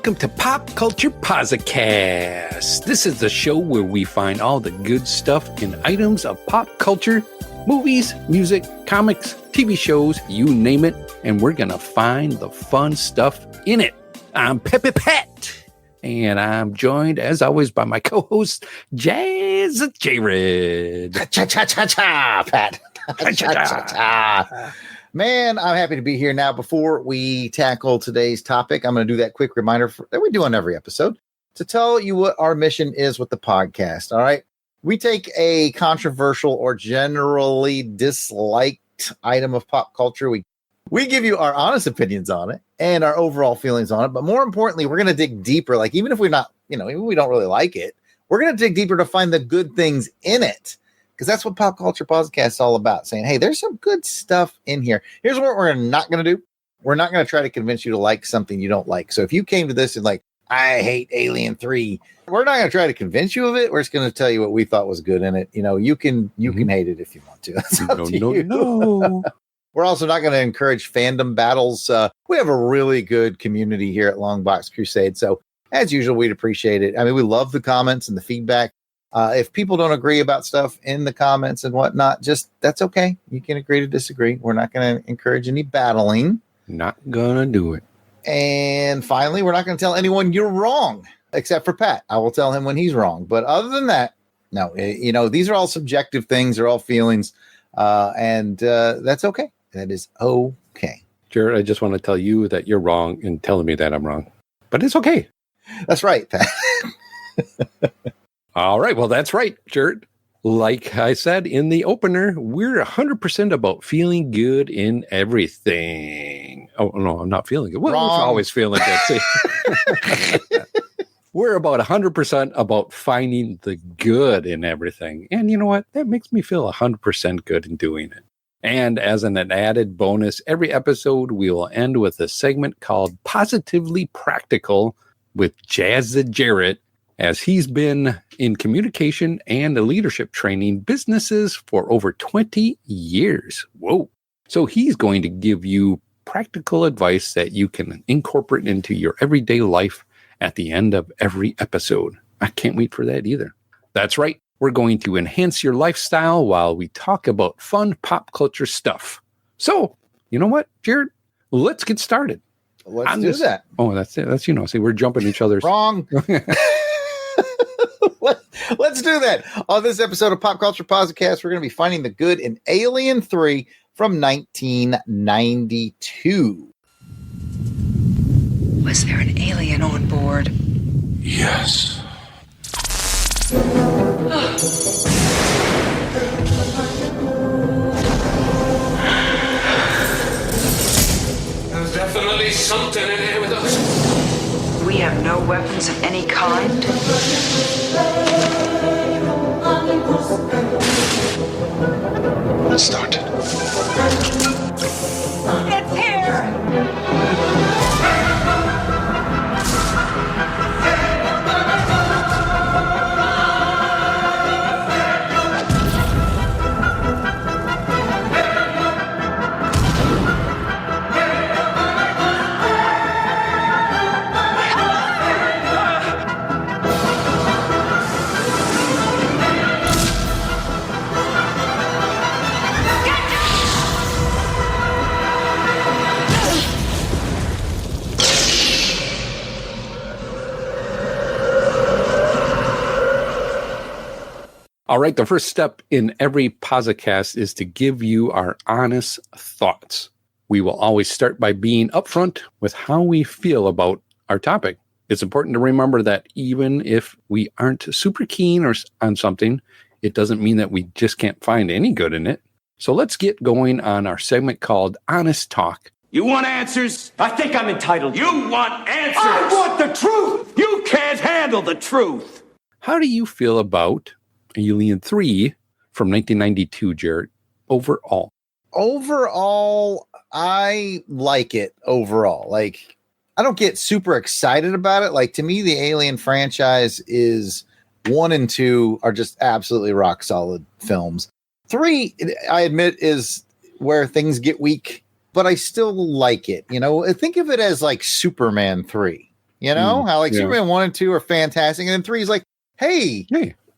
welcome to Pop Culture Posi-Cast. This is the show where we find all the good stuff in items of pop culture, movies, music, comics, TV shows, you name it, and we're going to find the fun stuff in it. I'm Peppy Pat, and I'm joined, as always, by my co-host, Jazzy Jarrod. Cha-cha-cha-cha, Pat. Cha-cha-cha-cha. Man, I'm happy to be here now. Before we tackle today's topic, I'm going to do that quick reminder that we do on every episode to tell you what our mission is with the podcast. All right. We take a controversial or generally disliked item of pop culture. We give you our honest opinions on it and our overall feelings on it. But more importantly, we're going to dig deeper. Like, even if we're not, even we don't really like it, we're going to dig deeper to find the good things in it. Because that's what Pop Culture Posi-Cast is all about, saying, hey, there's some good stuff in here. Here's what we're not going to do. We're not going to try to convince you to like something you don't like. So if you came to this and like, I hate Alien 3, we're not going to try to convince you of it. We're just going to tell you what we thought was good in it. You can hate it if you want to. That's up to you. No. We're also not going to encourage fandom battles. We have a really good community here at LONGBOX CRUSADE. So as usual, we'd appreciate it. I mean, we love the comments and the feedback. If people don't agree about stuff in the comments and whatnot, that's okay. You can agree to disagree. We're not going to encourage any battling. Not going to do it. And finally, we're not going to tell anyone you're wrong, except for Pat. I will tell him when he's wrong. But other than that, no, these are all subjective things. They're all feelings. And that's okay. That is okay. Jarrod, I just want to tell you that you're wrong and telling me that I'm wrong. But it's okay. That's right, Pat. All right. Well, that's right, Jarrod. Like I said in the opener, we're 100% about feeling good in everything. Oh, no, I'm not feeling good. Well, we're always feeling good. We're about 100% about finding the good in everything. And you know what? That makes me feel 100% good in doing it. And as an added bonus, every episode we will end with a segment called Positively Practical with Jazzy Jarrod, as he's been in communication and leadership training businesses for over 20 years. Whoa. So he's going to give you practical advice that you can incorporate into your everyday life at the end of every episode. I can't wait for that either. That's right. We're going to enhance your lifestyle while we talk about fun pop culture stuff. So, you know what, Jarrod? Let's get started. Let's do that. Oh, that's it. See, we're jumping each other's. Wrong. Let's do that. On this episode of Pop Culture Posi-Cast, we're going to be finding the good in Alien 3 from 1992. Was there an alien on board? Yes. There's definitely something in here with us. We have no weapons of any kind. Let's start. It's here! All right, the first step in every Posi-Cast is to give you our honest thoughts. We will always start by being upfront with how we feel about our topic. It's important to remember that even if we aren't super keen on something, it doesn't mean that we just can't find any good in it. So let's get going on our segment called Honest Talk. You want answers? I think I'm entitled. You want answers? I want the truth! You can't handle the truth! How do you feel about Alien 3 from 1992, Jarrod, overall? Overall, I like it overall. Like, I don't get super excited about it. Like, to me, the Alien franchise is 1 and 2 are just absolutely rock solid films. 3, I admit, is where things get weak, but I still like it. Think of it as like Superman 3. You know how like yeah. Superman 1 and 2 are fantastic, and then 3 is like, hey,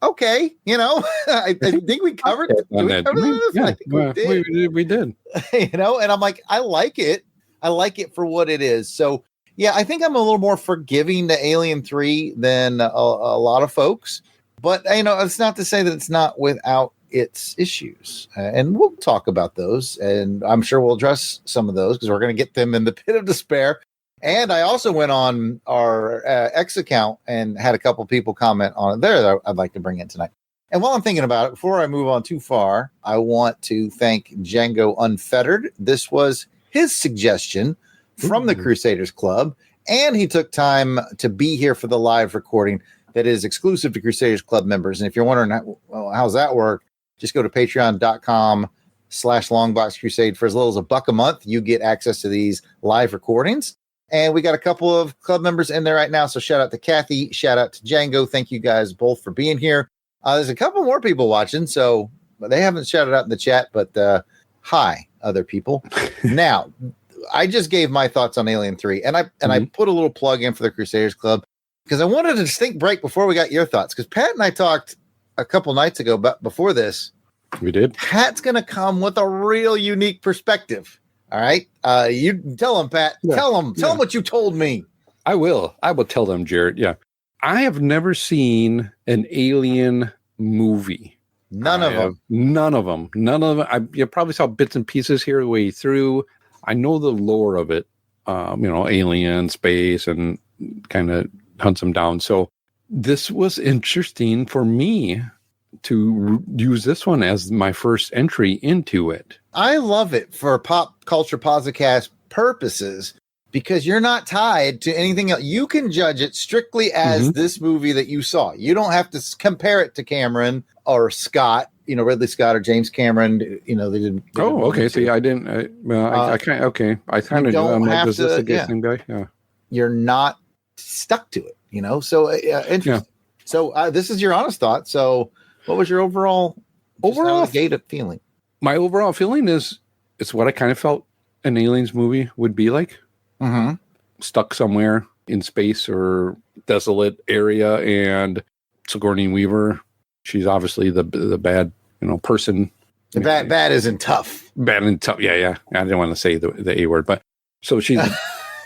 okay, you know, I think we covered. Did we cover that? Yeah, I think we did. we did. You know, and I'm like, I like it. I like it for what it is. So yeah, I think I'm a little more forgiving to Alien 3 than a lot of folks. But you know, it's not to say that it's not without its issues, and we'll talk about those, and I'm sure we'll address some of those because we're going to get them in the pit of despair. And I also went on our X account and had a couple people comment on it there that I'd like to bring in tonight. And while I'm thinking about it, before I move on too far, I want to thank Django Unfettered. This was his suggestion from the Crusaders Club, and he took time to be here for the live recording that is exclusive to Crusaders Club members. And if you're wondering, how's that work? Just go to patreon.com/LongBox Crusade. For as little as $1 a month, you get access to these live recordings. And we got a couple of club members in there right now. So shout out to Kathy. Shout out to Django. Thank you guys both for being here. There's a couple more people watching. So they haven't shouted out in the chat, but hi, other people. Now, I just gave my thoughts on Alien 3. And I put a little plug in for the Crusaders Club because I wanted a distinct break before we got your thoughts. Because Pat and I talked a couple nights ago, but before this, we did. Pat's going to come with a real unique perspective. All right. You tell him, Pat. Yeah. Tell him what you told me. I will tell them, Jarrod. Yeah. I have never seen an Alien movie. None of them. You probably saw bits and pieces here the way through. I know the lore of it. Alien, space, and kind of hunts them down. So this was interesting for me to use this one as my first entry into it. I love it for Pop Culture Posi-Cast purposes because you're not tied to anything else. You can judge it strictly as this movie that you saw. You don't have to compare it to Cameron or Scott, Ridley Scott or James Cameron. They didn't. Okay. See, I didn't. I kind of. Okay, I kind of don't have to. Is this the same guy? Yeah. You're not stuck to it. So interesting. Yeah. So this is your honest thought. So. What was your overall feeling? My overall feeling is it's what I kind of felt an Aliens movie would be like. Stuck somewhere in space or desolate area, and Sigourney Weaver, she's obviously the bad person. The bad isn't tough. Bad and tough. Yeah. I didn't want to say the A word, but so she's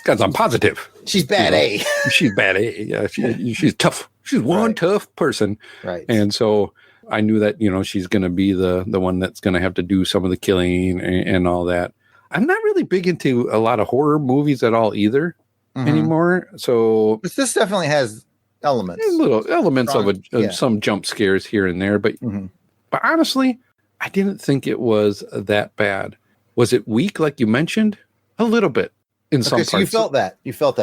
because I'm positive. She's bad A. She's bad A. Yeah, she's tough. She's one tough person. Right. And so I knew that, she's going to be the one that's going to have to do some of the killing and all that. I'm not really big into a lot of horror movies at all either anymore. So but this definitely has elements. Little elements of some jump scares here and there. But honestly, I didn't think it was that bad. Was it weak, like you mentioned? A little bit in some parts. So you felt that.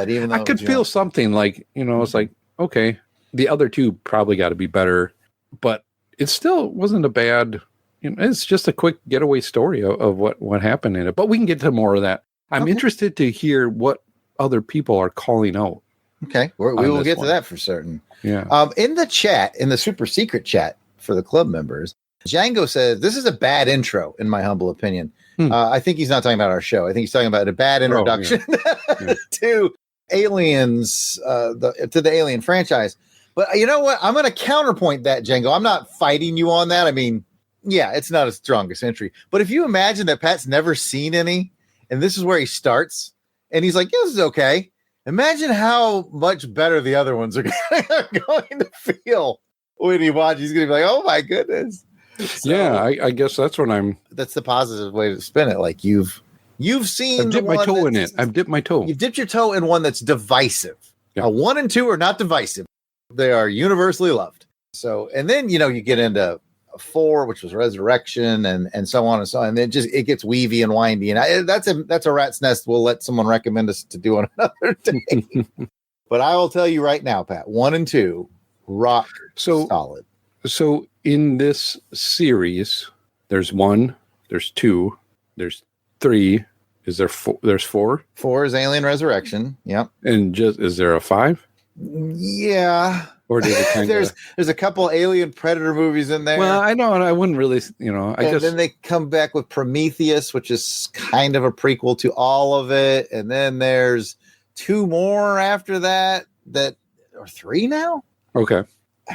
Even though I could feel something like, it's like, okay, the other two probably got to be better. But it still wasn't a bad, it's just a quick getaway story of what happened in it. But we can get to more of that. I'm interested to hear what other people are calling out. Okay. We will get to that for certain. Yeah. In the chat, in the super secret chat for the club members, Django says, this is a bad intro, in my humble opinion. I think he's not talking about our show. I think he's talking about a bad introduction to Aliens, to the Alien franchise. But you know what? I'm going to counterpoint that, Django. I'm not fighting you on that. I mean, yeah, it's not a strongest entry. But if you imagine that Pat's never seen any, and this is where he starts, and he's like, yeah, this is okay. Imagine how much better the other ones are going to feel when he watches. He's going to be like, oh, my goodness. So, yeah, I guess that's what that's the positive way to spin it. Like you've seen. I've dipped my toe in it. I've dipped my toe. You've dipped your toe in one that's divisive. Yeah. 1 and 2 are not divisive. They are universally loved. So, and then, you get into 4, which was Resurrection and so on and so on. And it gets weavy and windy. And that's a rat's nest. We'll let someone recommend us to do on another day. But I will tell you right now, Pat, 1 and 2, rock solid. So in this series, there's 1, there's 2, there's 3. Is there 4? There's 4. 4 is Alien Resurrection. Yep. And is there a 5? Yeah. Or does it kind of there's a couple Alien Predator movies in there. Well, I know, and I wouldn't really, then they come back with Prometheus, which is kind of a prequel to all of it, and then there's 2 more after that, or 3 now. Okay.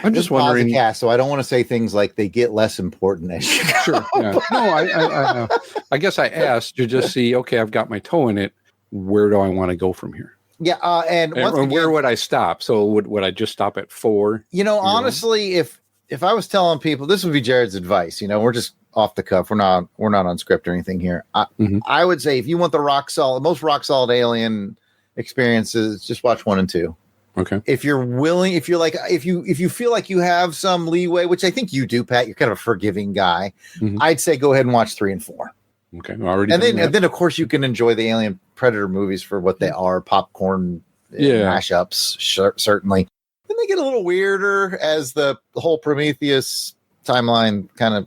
I'm just wondering. Posi-Cast, so I don't want to say things like they get less important as you go. Sure. Yeah. No, I guess I asked to just see, okay, I've got my toe in it. Where do I want to go from here? Yeah. And once again, where would I stop? So would I just stop at 4? Honestly, if I was telling people, this would be Jarrod's advice, we're just off the cuff. We're not on script or anything here. I would say if you want the most rock solid Alien experiences, just watch 1 and 2. Okay. If you're willing, if you feel like you have some leeway, which I think you do, Pat, you're kind of a forgiving guy. I'd say go ahead and watch 3 and 4. Okay. Already. And then of course you can enjoy the Alien Predator movies for what they are, popcorn mashups, certainly. Then they get a little weirder as the whole Prometheus timeline kind of.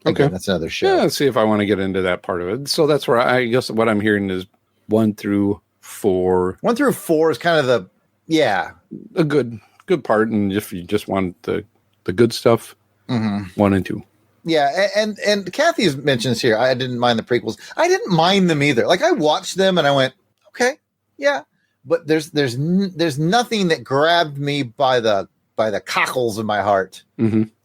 Again, that's another show. Yeah, let's see if I want to get into that part of it. So that's where I guess what I'm hearing is 1 through 4. 1 through 4 is kind of a good part, and if you just want the good stuff, 1 and 2. Yeah, and Kathy's mentions here. I didn't mind the prequels. I didn't mind them either. Like I watched them and I went, okay, yeah, but there's nothing that grabbed me by the cockles of my heart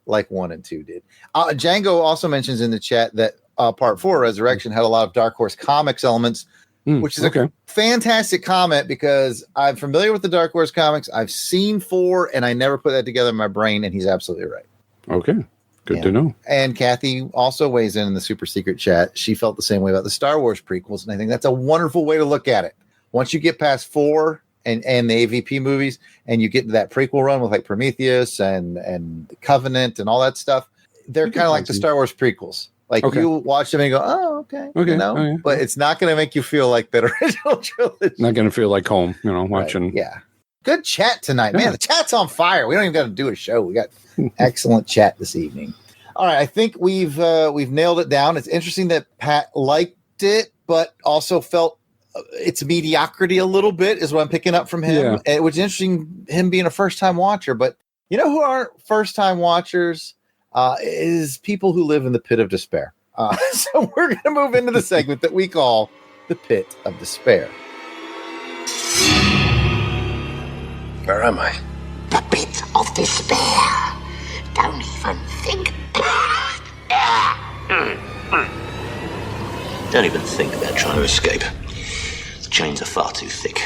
like 1 and 2 did. Django also mentions in the chat that Part 4, Resurrection, had a lot of Dark Horse Comics elements. Which is a fantastic comment because I'm familiar with the Dark Horse comics. I've seen 4 and I never put that together in my brain, and he's absolutely right. Okay. Good to know. And Kathy also weighs in the super secret chat. She felt the same way about the Star Wars prequels, and I think that's a wonderful way to look at it. Once you get past 4 and the AVP movies and you get to that prequel run with like Prometheus and Covenant and all that stuff, they're kind of like the Star Wars prequels. Like you watch them and you go, oh, okay. But it's not going to make you feel like that original trilogy. Not going to feel like home, watching. Right. Yeah. Good chat tonight, man. The chat's on fire. We don't even got to do a show. We got excellent chat this evening. All right. I think we've nailed it down. It's interesting that Pat liked it, but also felt it's mediocrity a little bit is what I'm picking up from him. Yeah. It was interesting him being a first time watcher, but who aren't first time watchers? Is people who live in the pit of despair. So we're going to move into the segment that we call the pit of despair. Where am I? The pit of despair. Don't even think. Don't even think about trying to escape. The chains are far too thick.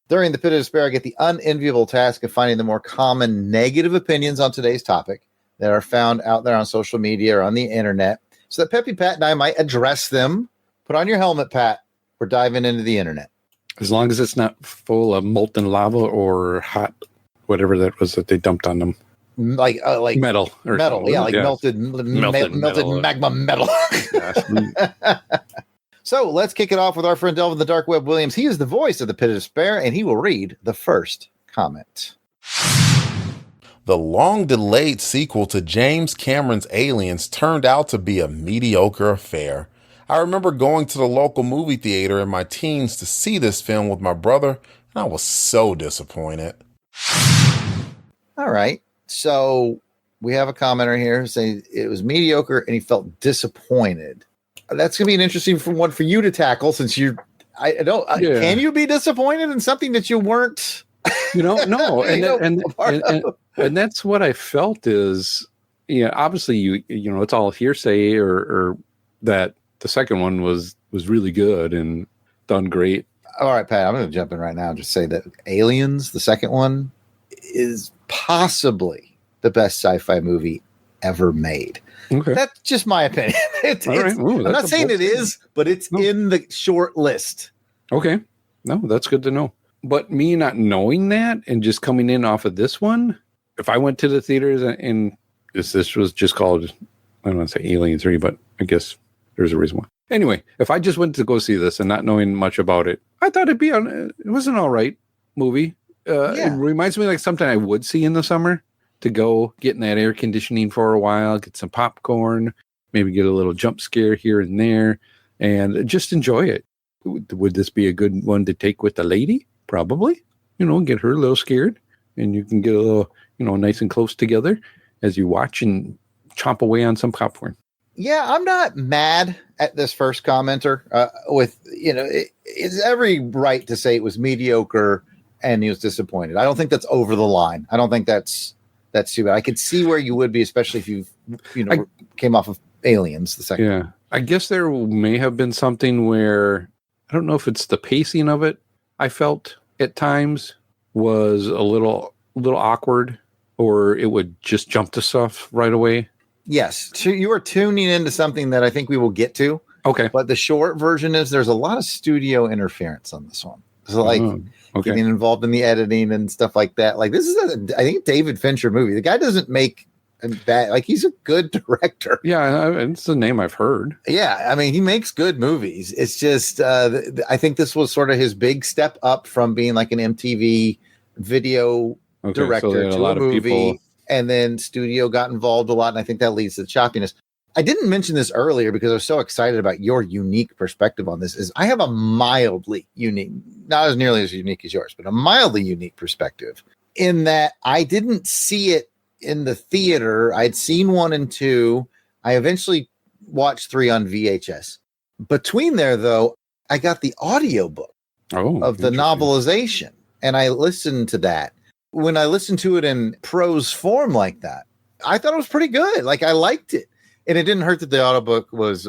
During the pit of despair, I get the unenviable task of finding the more common negative opinions on today's topic that are found out there on social media or on the internet so that Peppy, Pat, and I might address them. Put on your helmet, Pat. We're diving into the internet. As long as it's not full of molten lava or hot, whatever that was that they dumped on them. Like metal. Or metal, yeah, like melted magma metal. So let's kick it off with our friend Delvin the Dark Web Williams. He is the voice of the Pit of Despair, and he will read the first comment. The long-delayed sequel to James Cameron's Aliens turned out to be a mediocre affair. I remember going to the local movie theater in my teens to see this film with my brother, and I was so disappointed. All right. So we have a commenter here saying it was mediocre and he felt disappointed. That's going to be an interesting one for you to tackle since can you be disappointed in something that you weren't? No. And that's what I felt is, obviously it's all hearsay or that the second one was really good and done great. All right, Pat, I'm going to jump in right now and just say that Aliens, the second one, is possibly the best sci-fi movie ever made. Okay. That's just my opinion. I'm not saying it is, but it's in the short list. Okay. No, that's good to know. But me not knowing that and just coming in off of this one, if I went to the theaters and this was just called, I don't want to say Alien 3, but I guess there's a reason why. Anyway, if I just went to go see this and not knowing much about it, I thought it was an all right movie. It reminds me like something I would see in the summer to go get in that air conditioning for a while, get some popcorn, maybe get a little jump scare here and there, and just enjoy it. Would this be a good one to take with a lady? Probably. Get her a little scared, and you can get a little, nice and close together as you watch and chomp away on some popcorn. Yeah, I'm not mad at this first commenter. It's every right to say it was mediocre and he was disappointed. I don't think that's over the line. I don't think that's too bad. I could see where you would be, especially if you came off of Aliens the second. Yeah, I guess there may have been something where I don't know if it's the pacing of it. I felt at times was a little awkward, or it would just jump to stuff right away. Yes, you are tuning into something that I think we will get to. Okay, but the short version is there's a lot of studio interference on this one. So getting involved in the editing and stuff like that. Like this is I think David Fincher movie. The guy doesn't make bad. Like he's a good director. Yeah, it's a name I've heard. Yeah, I mean he makes good movies. It's just I think this was sort of his big step up from being like an MTV video director to a movie. And then studio got involved a lot, and I think that leads to the choppiness. I didn't mention this earlier because I was so excited about your unique perspective on this. Is I have a mildly unique, not as nearly as unique as yours, but a mildly unique perspective in that I didn't see it in the theater. I'd seen 1 and 2. I eventually watched 3 on VHS. Between there, though, I got the audiobook of the novelization, and I listened to that. When I listened to it in prose form like that, I thought it was pretty good. Like I liked it. And it didn't hurt that the audiobook was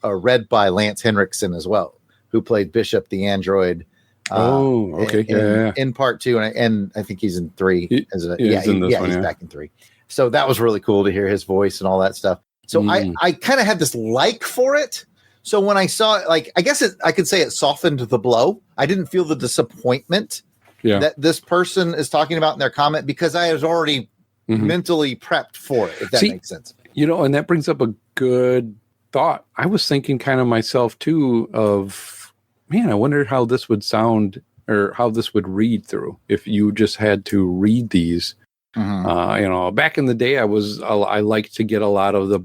read by Lance Henriksen as well, who played Bishop the android. In part 2. And I think he's in 3. He's back in 3. So that was really cool to hear his voice and all that stuff. So I kind of had this like for it. So when I saw it, like, I guess I could say it softened the blow. I didn't feel the disappointment that this person is talking about in their comment because I was already mentally prepped for it, if that makes sense. And that brings up a good thought. I was thinking kind of myself too of, man, I wonder how this would sound or how this would read through if you just had to read these. Back in the day, I liked to get a lot of the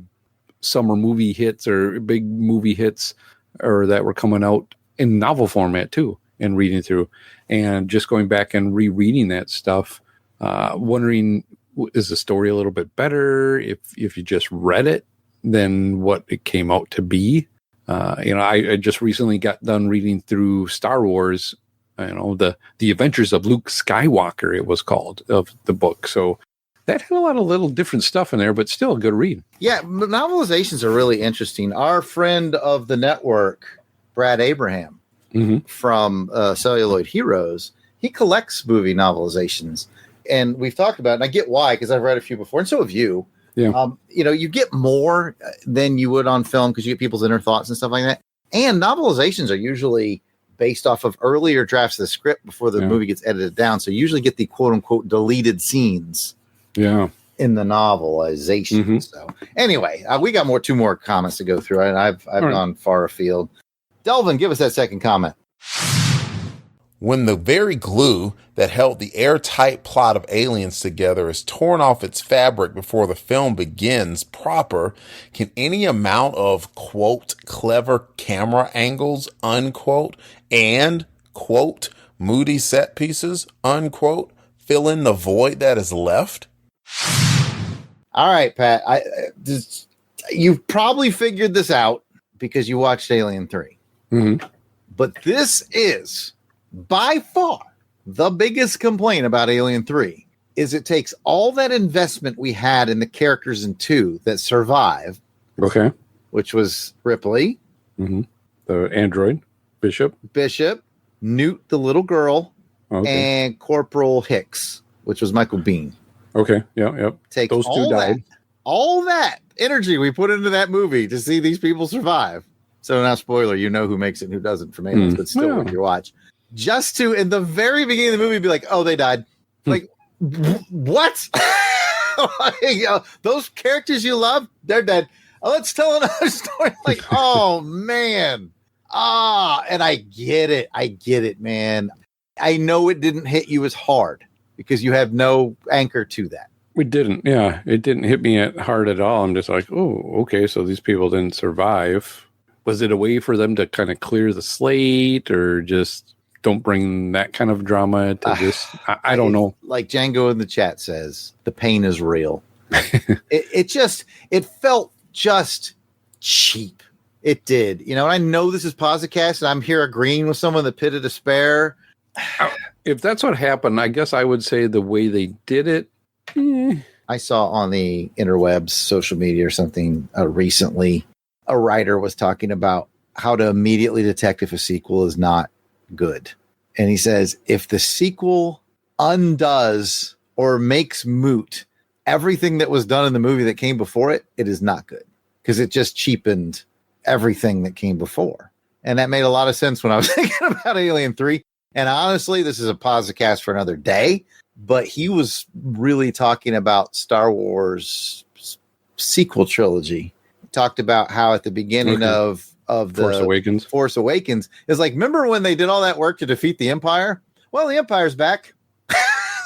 summer movie hits or big movie hits or that were coming out in novel format too and reading through. And just going back and rereading that stuff, wondering, is the story a little bit better if you just read it than what it came out to be? I just recently got done reading through Star Wars, the Adventures of Luke Skywalker, it was called, of the book. So that had a lot of little different stuff in there, but still a good read. Yeah, novelizations are really interesting. Our friend of the network, Brad Abraham, from Celluloid Heroes, he collects movie novelizations, and we've talked about it, and I get why, because I've read a few before, and so have you. Yeah. You get more than you would on film because you get people's inner thoughts and stuff like that. And novelizations are usually based off of earlier drafts of the script before the movie gets edited down. So you usually get the quote unquote deleted scenes. Yeah. In the novelization. So anyway, we got two more comments to go through, and I've gone far afield. Delvin, give us that second comment. When the very glue that held the airtight plot of Aliens together is torn off its fabric before the film begins proper, can any amount of, quote, clever camera angles, unquote, and, quote, moody set pieces, unquote, fill in the void that is left? All right, Pat. You've probably figured this out because you watched Alien 3. But this is by far the biggest complaint about Alien 3 is it takes all that investment we had in the characters in 2 that survive. Okay. Which was Ripley. The android. Bishop, Newt, the little girl, and Corporal Hicks, which was Michael Biehn. Okay. Yep. Take those two died. All that energy we put into that movie to see these people survive. So now, spoiler, you know who makes it and who doesn't from Aliens, but still worth your watch. Just to, in the very beginning of the movie, be like, oh, they died. Like, what? Those characters you love, they're dead. Let's tell another story. Like, oh, man. And I get it, man. I know it didn't hit you as hard because you have no anchor to that. It didn't. Yeah, it didn't hit me hard at all. I'm just like, oh, okay, so these people didn't survive. Was it a way for them to kind of clear the slate, or just don't bring that kind of drama to this? I don't know. Like Django in the chat says, the pain is real. It felt just cheap. It did. You know, I know this is Posi-Cast, and I'm here agreeing with someone, the pit of despair. If that's what happened, I guess I would say the way they did it. I saw on the interwebs, social media or something recently, a writer was talking about how to immediately detect if a sequel is not good. And he says, if the sequel undoes or makes moot everything that was done in the movie that came before it, it is not good, because it just cheapened everything that came before. And that made a lot of sense when I was thinking about Alien 3. And honestly, this is a Posi-Cast for another day, but he was really talking about Star Wars sequel trilogy. He talked about how at the beginning of the Force Awakens is like, remember when they did all that work to defeat the Empire? Well, the Empire's back.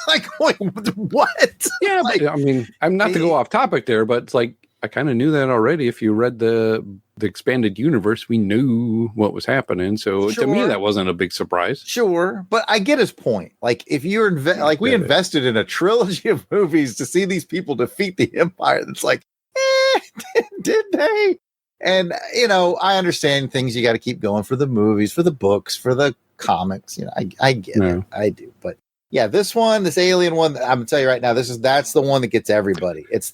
Like, wait, what? Yeah, like, I mean, I'm not to go off topic there, but it's like, I kind of knew that already. If you read the expanded universe, we knew what was happening. So to me, that wasn't a big surprise. Sure, but I get his point. Like, if you're we invested in a trilogy of movies to see these people defeat the Empire, it's like, did they? And you know, I understand things. You got to keep going for the movies, for the books, for the comics. You know, I get it. I do, but yeah, this Alien one, I'm gonna tell you right now, that's the one that gets everybody. It's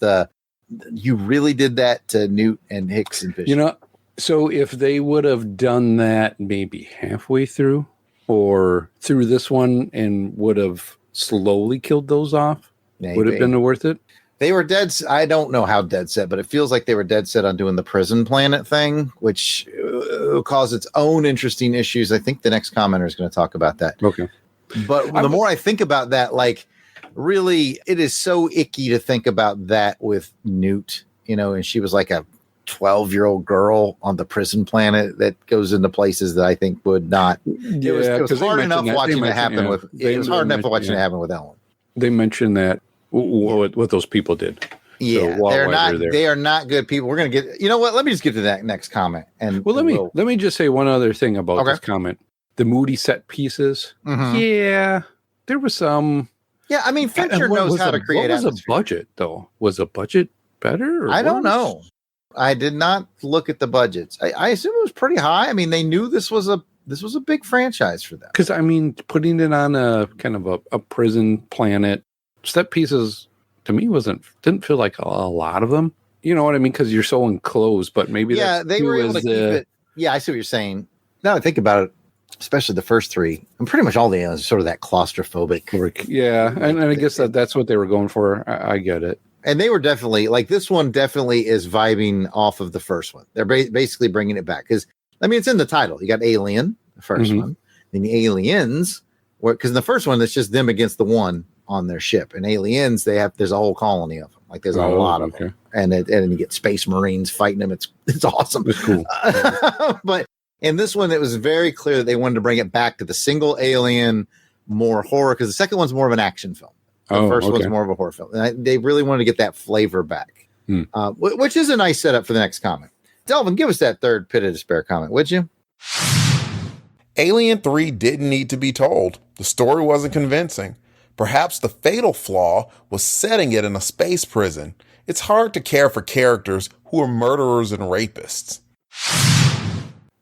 you really did that to Newt and Hicks and Bishop. You know, so if they would have done that maybe halfway through or through this one and would have slowly killed those off, would it have been worth it? They were dead. I don't know how dead set, but it feels like they were dead set on doing the prison planet thing, which will cause its own interesting issues. I think the next commenter is going to talk about that. Okay. But the more I think about that, like, really, it is so icky to think about that with Newt, you know, and she was like a 12-year-old girl on the prison planet that goes into places that I think would not. Yeah, it was hard enough watching it happen with. It was hard enough watching it happen with Ellen. They mentioned that what those people did. Yeah, so they are not good people. We're gonna get. You know what? Let me just get to that next comment. And let me just say one other thing about this comment. The moody set pieces. Mm-hmm. Yeah, there was some. Yeah, I mean, Fincher knows how to create. What was a budget though? Was a budget better? Or I don't know. I did not look at the budgets. I assume it was pretty high. I mean, they knew this was a big franchise for them. Because I mean, putting it on a kind of a prison planet, set pieces to me didn't feel like a lot of them. You know what I mean? Because you're so enclosed. But maybe they were able to keep it. Yeah, I see what you're saying. Now I think about it. Especially the first three, and pretty much all the aliens, sort of that claustrophobic. Yeah, and I guess that's what they were going for. I get it. And they were definitely like this one. Definitely is vibing off of the first one. They're basically bringing it back because I mean it's in the title. You got Alien, the first one, then the Aliens, because in the first one it's just them against the one on their ship, and Aliens there's a whole colony of them. Like there's a lot of them, and you get Space Marines fighting them. It's awesome. It's cool, but. In this one, it was very clear that they wanted to bring it back to the single Alien, more horror, because the second one's more of an action film. The first one's more of a horror film. And they really wanted to get that flavor back, which is a nice setup for the next comment. Delvin, give us that third pit of despair comment, would you? Alien 3 didn't need to be told. The story wasn't convincing. Perhaps the fatal flaw was setting it in a space prison. It's hard to care for characters who are murderers and rapists.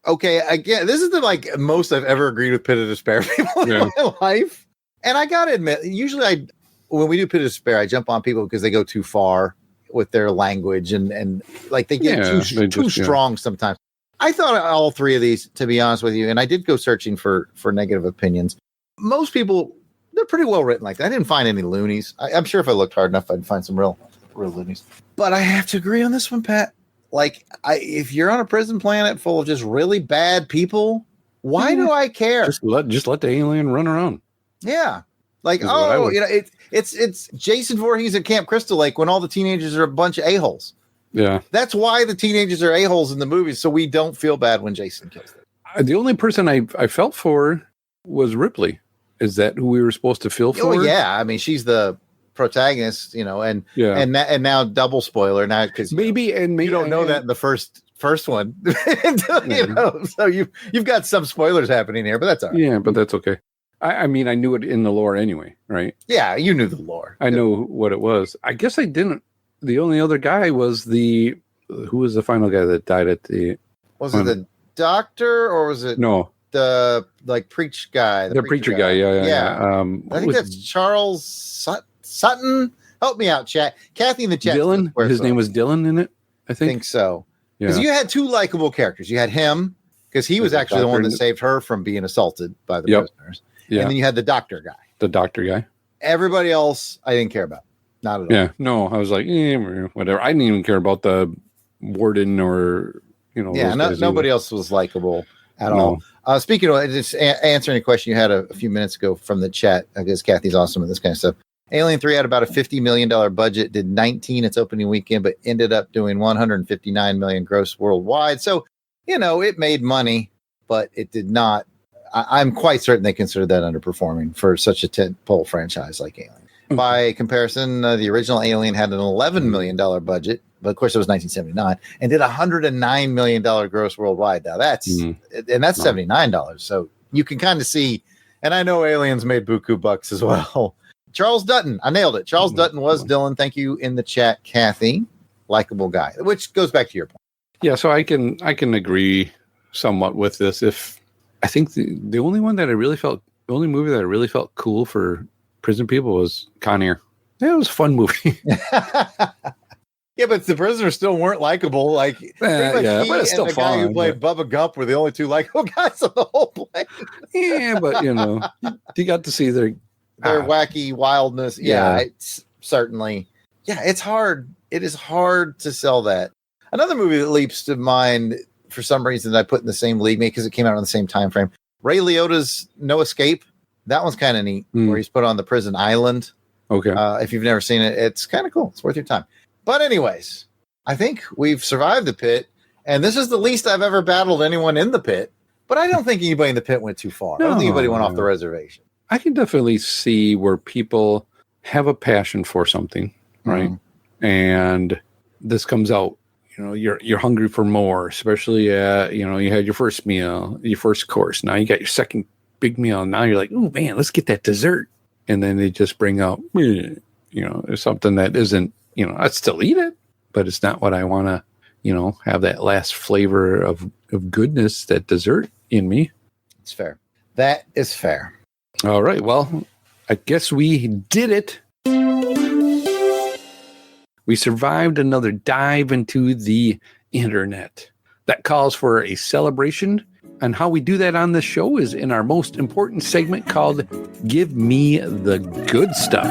Okay, again, this is the most I've ever agreed with Pit of Despair people in my life. And I gotta admit, usually when we do Pit of Despair, I jump on people because they go too far with their language and like they get too strong sometimes. I thought all three of these, to be honest with you, and I did go searching for negative opinions. Most people, they're pretty well written like that. I didn't find any loonies. I'm sure if I looked hard enough, I'd find some real loonies. But I have to agree on this one, Pat. Like, if you're on a prison planet full of just really bad people, why do I care? Just let the alien run around. Yeah, like it's Jason Voorhees at Camp Crystal Lake when all the teenagers are a bunch of a-holes. Yeah, that's why the teenagers are a-holes in the movies, so we don't feel bad when Jason kills them. The only person I felt for was Ripley. Is that who we were supposed to feel for? Oh yeah, I mean she's the protagonist, you know, and now double spoiler now because maybe you don't know that in the first one, you know, so you've got some spoilers happening here, but that's all right. Yeah, but that's okay. I mean, I knew it in the lore anyway, right? Yeah, you knew the lore. I know what it was. I guess I didn't. The only other guy was the who was the final guy that died at the? Was it the doctor or was it no the preach guy? The preacher guy. Yeah. I think that's Charles Sutton. Help me out, chat. Kathy in the chat. Dylan. His name was Dylan in it. I think so. Because you had two likable characters. You had him because he was actually the one that saved her from being assaulted by the prisoners. Yeah. And then you had the doctor guy. The doctor guy. Everybody else, I didn't care about. Not at all. Yeah. No, I was like, whatever. I didn't even care about the warden or, Yeah, nobody else was likable at all. Speaking of just answering a question you had a few minutes ago from the chat, I guess Kathy's awesome at this kind of stuff. Alien 3 had about a $50 million budget, did 19 its opening weekend, but ended up doing 159 million gross worldwide. So, it made money, but it did not. I'm quite certain they consider that underperforming for such a tentpole franchise like Alien. Mm-hmm. By comparison, the original Alien had an $11 million budget, but of course it was 1979, and did $109 million gross worldwide. Now that's $79. So you can kind of see, and I know Aliens made buku bucks as well. Charles Dutton, I nailed it. Charles Dutton was Dylan. Thank you in the chat, Kathy. Likable guy, which goes back to your point. Yeah, so I can agree somewhat with this. If I think the only movie that I really felt cool for prison people was Con Air. Yeah, it was a fun movie. Yeah, but the prisoners still weren't likable. Like, but it's still the fun. Guy who played Bubba Gump were the only two likable guys on the whole plane. Yeah, but you got to see their wacky wildness. Yeah, it's certainly. Yeah, it's hard. It is hard to sell that. Another movie that leaps to mind for some reason that I put in the same league, maybe because it came out on the same time frame. Ray Liotta's No Escape. That one's kind of neat, where he's put on the prison island. Okay. If you've never seen it, it's kind of cool. It's worth your time. But anyways, I think we've survived the pit, and this is the least I've ever battled anyone in the pit. But I don't think anybody in the pit went too far. I don't think anybody went off the reservation. I can definitely see where people have a passion for something, right? And this comes out. You're hungry for more, especially you had your first meal, your first course. Now you got your second big meal. Now you're like, oh man, let's get that dessert. And then they just bring out, something that isn't, I'd still eat it, but it's not what I want to, have that last flavor of goodness, that dessert in me. It's fair. That is fair. All right. Well, I guess we did it. We survived another dive into the internet. That calls for a celebration. And how we do that on this show is in our most important segment called Give Me the Good Stuff.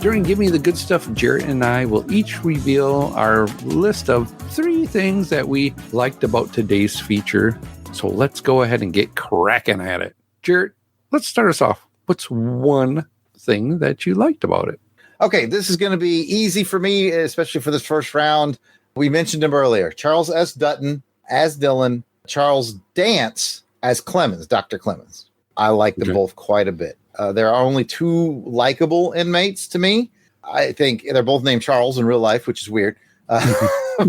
During Give Me the Good Stuff, Jarrod and I will each reveal our list of 3 things that we liked about today's feature. So let's go ahead and get cracking at it. Jarrod, let's start us off. What's one thing that you liked about it? Okay, this is going to be easy for me, especially for this first round. We mentioned him earlier. Charles S. Dutton as Dylan, Charles Dance as Clemens, Dr. Clemens. I like them both quite a bit. There are only 2 likable inmates to me. I think they're both named Charles in real life, which is weird.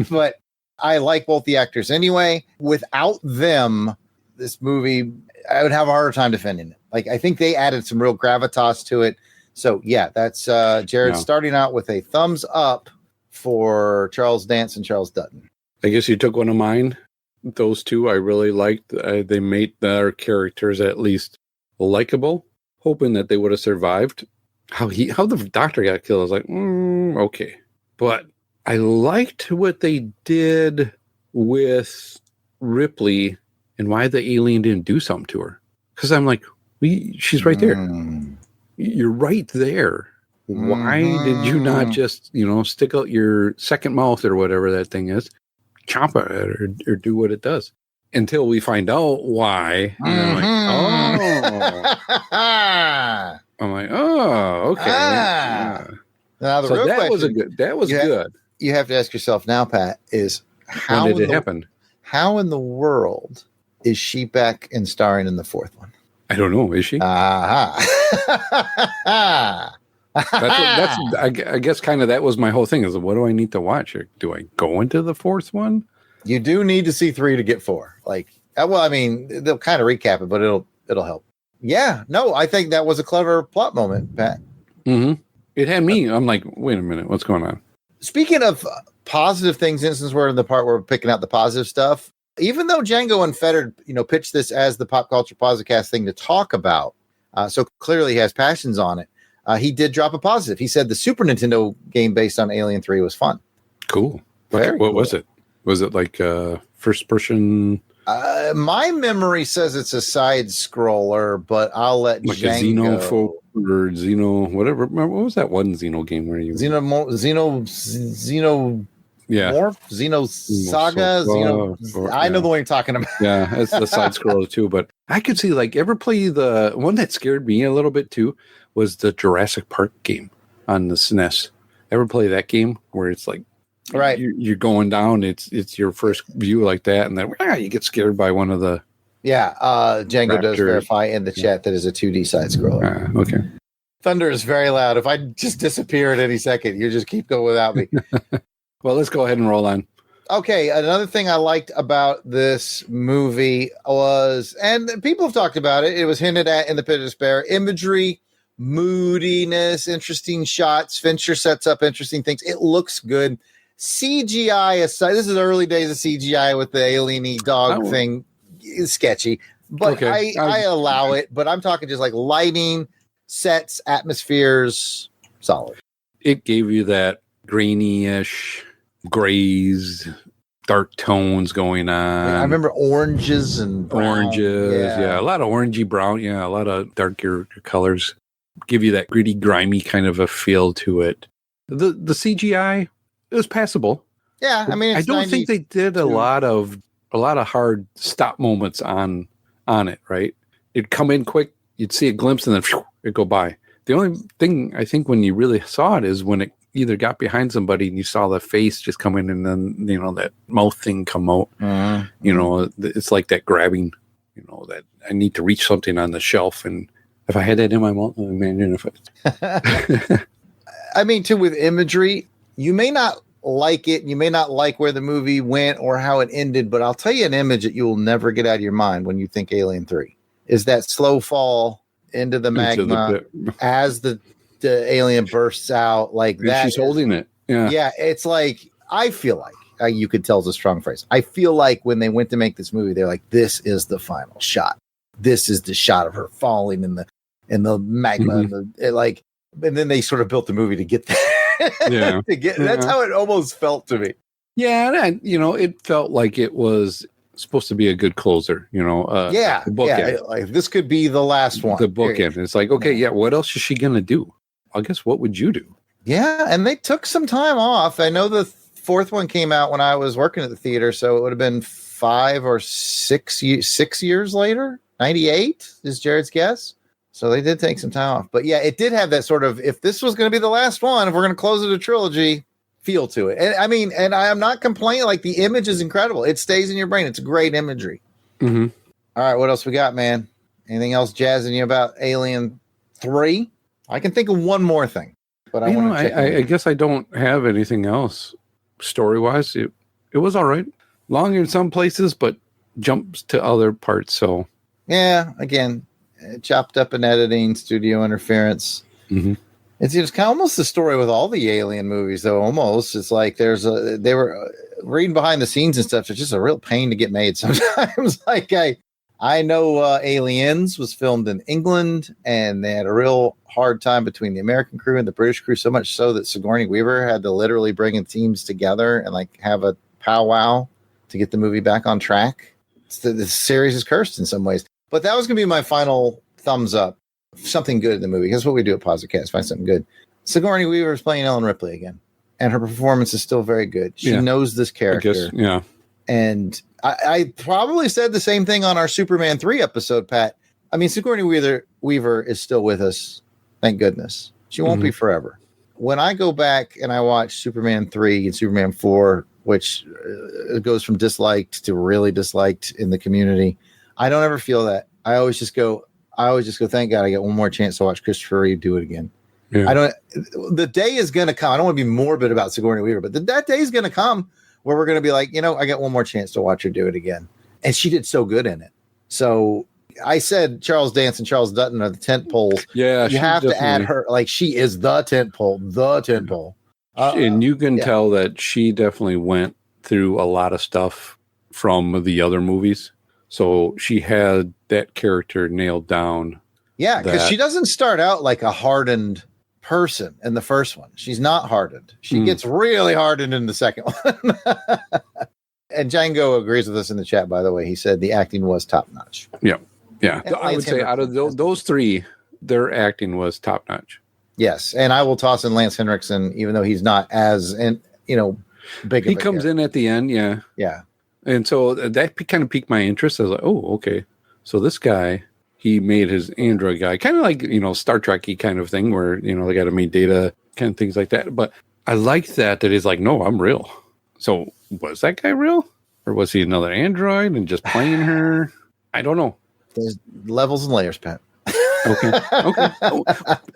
But I like both the actors anyway. Without them, this movie, I would have a harder time defending it. Like, I think they added some real gravitas to it. So, yeah, that's Jarrod starting out with a thumbs up for Charles Dance and Charles Dutton. I guess you took one of mine. Those 2 I really liked. They made their characters at least likable, hoping that they would have survived. How the doctor got killed, I was like, okay. But I liked what they did with Ripley and why the alien didn't do something to her. Because I'm like, she's right there. You're right there. Why did you not just, stick out your second mouth or whatever that thing is, chomp it or do what it does? Until we find out why. And I'm like, okay. Now the real question, that was good. You have to ask yourself now, Pat, is how did it happen? How in the world is she back and starring in the 4th one? I don't know. Is she? I guess kind of that was my whole thing. Is what do I need to watch? Or do I go into the 4th one? You do need to see 3 to get 4. Like, well, I mean, they'll kind of recap it, but it'll help. Yeah, no, I think that was a clever plot moment, Pat. Mm-hmm. It had me. I'm like, wait a minute, what's going on? Speaking of positive things, since we're in the part where we're picking out the positive stuff, even though Django Unfettered, pitched this as the Pop Culture Posi-Cast thing to talk about, so clearly he has passions on it, he did drop a positive. He said the Super Nintendo game based on Alien 3 was fun. Cool. Very what cool. was it? Was it like first person? My memory says it's a side scroller, but I'll let Like Django. a Xenophobe or Xeno, whatever. What was that one Xeno game where you yeah. Morph, Xeno Saga, I know the one you're talking about. Yeah, it's the side scroller too. But I could see, like, ever play the one that scared me a little bit too was the Jurassic Park game on the SNES. Ever play that game where it's like, right, you're going down, it's your first view like that, and then you get scared by one of the Django does Raptors. verify in the chat that is a 2D side scroller. Okay. Thunder is very loud. If I just disappear at any second, you just keep going without me. Well, let's go ahead and roll on. Okay, another thing I liked about this movie was, and people have talked about it, it was hinted at in The Pit of Despair, imagery, moodiness, interesting shots. Fincher sets up interesting things. It looks good. CGI aside, this is early days of CGI with the alien-y dog thing. It's sketchy, but okay. I allow it. But I'm talking just like lighting, sets, atmospheres, solid. It gave you that grainy-ish, grays, dark tones going on. I remember oranges and brown. Yeah, a lot of orangey brown. Yeah, a lot of darker colors. Give you that gritty, grimy kind of a feel to it. The CGI, it was passable. Yeah, I mean, I don't think they did a lot of hard stop moments on it. Right, it'd come in quick. You'd see a glimpse, and then it'd go by. The only thing I think when you really saw it is when it either got behind somebody and you saw the face just come in, and then that mouth thing come out. It's like that grabbing. That I need to reach something on the shelf, and if I had that in my mouth, imagine if it. I mean, too, with imagery, you may not like it. You may not like where the movie went or how it ended, but I'll tell you an image that you will never get out of your mind when you think Alien 3 is that slow fall into the magma as the alien bursts out like and that. She's holding it. Yeah. It's like, I feel like you could tell it's a strong phrase. I feel like when they went to make this movie, they're like, this is the final shot. This is the shot of her falling in the magma. Mm-hmm. And then they sort of built the movie to get there. That's how it almost felt to me. Yeah, and it felt like it was supposed to be a good closer. Like this could be the last one. The bookend. It's like, okay, what else is she gonna do? I guess what would you do? Yeah, and they took some time off. I know the fourth one came out when I was working at the theater, so it would have been 5 or 6 years later. 98 is Jared's guess. So they did take some time off. But yeah, it did have that sort of, if this was going to be the last one, if we're going to close it a trilogy, feel to it. And I mean, and I am not complaining. Like, the image is incredible. It stays in your brain. It's great imagery. Mm-hmm. All right, what else we got, man? Anything else jazzing you about Alien 3? I can think of one more thing. But I guess I don't have anything else. Story-wise, it was all right. Long in some places, but jumps to other parts. So yeah, again, chopped up in editing, studio interference. Mm-hmm. It's just kind of almost the story with all the Alien movies, though. Almost, it's like they were reading behind the scenes and stuff. It's just a real pain to get made sometimes. Like I know Aliens was filmed in England, and they had a real hard time between the American crew and the British crew. So much so that Sigourney Weaver had to literally bring in teams together and like have a powwow to get the movie back on track. The series is cursed in some ways. But that was going to be my final thumbs up. Something good in the movie. That's what we do at Posi-Cast. Find something good. Sigourney Weaver is playing Ellen Ripley again, and her performance is still very good. She knows this character. I guess, And I probably said the same thing on our Superman 3 episode, Pat. I mean, Sigourney Weaver is still with us. Thank goodness. She won't be forever. When I go back and I watch Superman 3 and Superman 4, which goes from disliked to really disliked in the community, I don't ever feel that. I always just go, thank God I get one more chance to watch Christopher Reeve do it again. Yeah. The day is going to come. I don't want to be morbid about Sigourney Weaver, but that day is going to come where we're going to be like, I got one more chance to watch her do it again. And she did so good in it. So I said Charles Dance and Charles Dutton are the tent poles. Yeah, you have to add her. Like, she is the tent pole. And you can tell that she definitely went through a lot of stuff from the other movies. So she had that character nailed down. Yeah, because she doesn't start out like a hardened person in the first one. She's not hardened. She gets really hardened in the second one. And Django agrees with us in the chat, by the way. He said the acting was top notch. Yeah. And I would say out of those three, their acting was top notch. Yes. And I will toss in Lance Henriksen, even though he's not as, big. He comes in at the end. Yeah. Yeah. And so that kind of piqued my interest. I was like, oh, okay. So this guy, he made his android guy, kind of like, Star Trek-y kind of thing where, they got to meet Data, kind of things like that. But I liked that he's like, no, I'm real. So was that guy real? Or was he another android and just playing her? I don't know. There's levels and layers, Pat. Okay.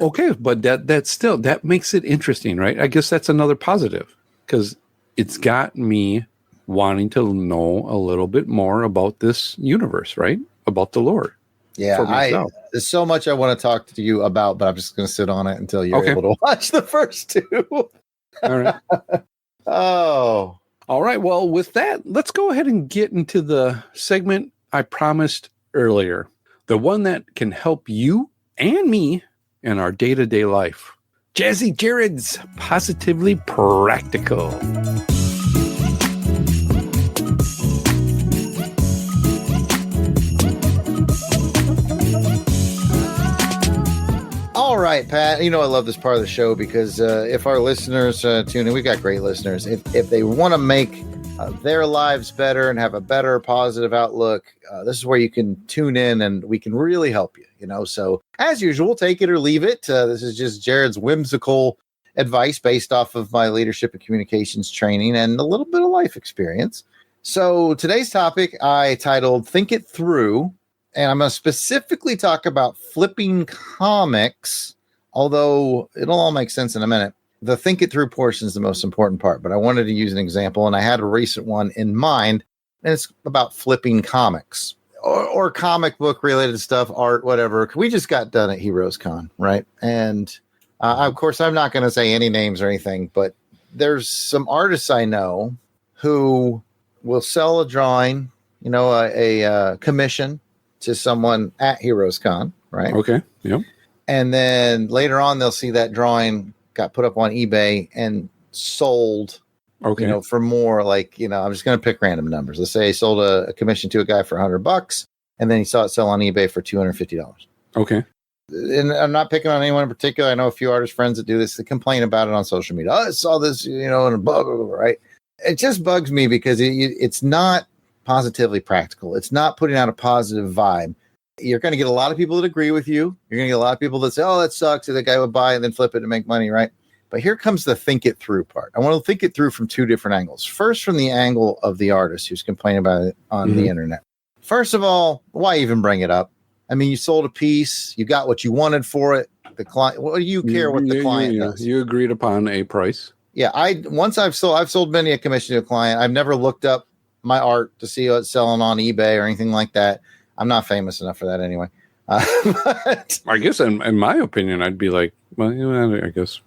Okay. But that makes it interesting, right? I guess that's another positive because it's got me wanting to know a little bit more about this universe, right? About the lore. Yeah, there's so much I want to talk to you about, but I'm just going to sit on it until you're able to watch the first two. All right. Oh. All right. Well, with that, let's go ahead and get into the segment I promised earlier. The one that can help you and me in our day-to-day life. Jazzy Jarrod's Positively Practical. All right, Pat. I love this part of the show because if our listeners tune in, we've got great listeners. If they want to make their lives better and have a better positive outlook, this is where you can tune in and we can really help you. So as usual, take it or leave it. This is just Jarrod's whimsical advice based off of my leadership and communications training and a little bit of life experience. So today's topic I titled Think It Through. And I'm going to specifically talk about flipping comics, although it'll all make sense in a minute. The think it through portion is the most important part, but I wanted to use an example, and I had a recent one in mind, and it's about flipping comics or comic book related stuff, art, whatever. We just got done at Heroes Con, right? And of course, I'm not going to say any names or anything, but there's some artists I know who will sell a drawing, a commission to someone at Heroes Con, right? Okay. Yep. And then later on, they'll see that drawing got put up on eBay and sold, for more like, I'm just going to pick random numbers. Let's say he sold a commission to a guy for $100 and then he saw it sell on eBay for $250. Okay. And I'm not picking on anyone in particular. I know a few artist friends that do this. They complain about it on social media. Oh, I saw this, and blah, blah, blah, right? It just bugs me because it's not positively practical. It's not putting out a positive vibe. You're going to get a lot of people that agree with you. You're going to get a lot of people that say, oh, that sucks. So the guy would buy and then flip it to make money, right? But here comes the think it through part. I want to think it through from two different angles. First, from the angle of the artist who's complaining about it on the internet. First of all, why even bring it up? I mean, you sold a piece. You got what you wanted for it. The client, what do you care what the client does? You agreed upon a price. Yeah. I've sold many a commission to a client. I've never looked up my art to see what's selling on eBay or anything like that. I'm not famous enough for that anyway. But I guess in my opinion, I'd be like, well, I guess